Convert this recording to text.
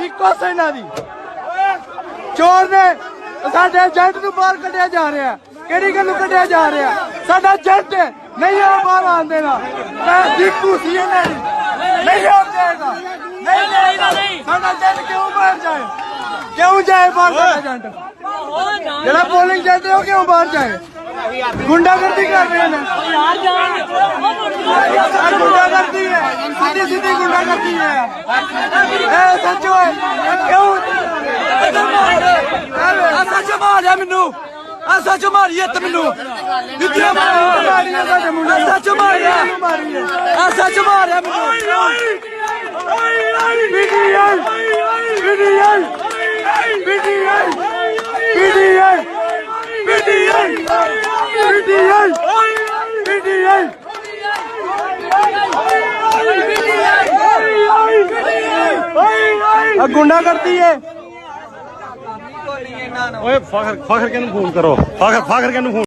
ਇੱਕੋ ਸੈਨਾ ਦੀ ਚੋਰ ਨੇ ਸਾਡੇ ਏਜੰਟ ਨੂੰ ਬਾਹਰ ਕੱਢਿਆ ਜਾ ਰਿਹਾ। ਕਿਹੜੀ ਗੱਲ ਨੂੰ ਕੱਢਿਆ ਜਾ ਰਿਹਾ? ਸਾਡਾ ਏਜੰਟ ਨਹੀਂ ਆ ਬਾਹਰ ਆਉਣ ਦੇਣਾ। ਮੈਂ ਦੀਪੂ ਸੀ ਇਹਨਾਂ ਦੀ ਨਹੀਂ ਆਉਣ ਦੇਗਾ। ਨਹੀਂ ਸਾਡਾ ਏਜੰਟ ਕਿਉਂ ਬਾਹਰ ਜਾਏ? ਕਿਉਂ ਜਾਏ ਬਾਹਰ ਸਾਡਾ ਏਜੰਟ? ਜਿਹੜਾ ਪੋਲਿੰਗ ਏਜੰਟ ਹੈ ਉਹ ਕਿਉਂ ਬਾਹਰ ਜਾਏ? ਗੁੰਡਾਗਰਦੀ ਕਰ ਰਹੇ ਨੇ। ਗੁੰਡਾਗਰਦੀ ਹੈ, ਸਿੱਧੀ ਸਿੱਧੀ ਗੁੰਡਾਗਰਦੀ ਹੈ। ਇਹ ਸੱਚੋ ਹੈ। ਕਿਉਂ ਸੱਚ ਮਾਰਿਆ ਮੈਨੂੰ? ਸੱਚ ਮਾਰੀ ਇੱਥੇ ਮੈਨੂੰ ਜੁੱਤੀਆਂ ਮਾਰੀਆਂ ਸਾਡੇ ਮੁੰਡੇ। ਸੱਚ ਮਾਰਿਆ ਸੱਚ ਮਾਰਿਆ ਮੈਨੂੰ। PTI PTI PTI PTI PTI PTI PTI ਆ ਗੁੰਡਾ ਕਰਦੀ ਹੈ। ਓਏ ਫਖਰ ਕਿਹਨੂੰ ਫੋਨ ਕਰੋ? ਫਖਰ ਕਿਹਨੂੰ ਫੋਨ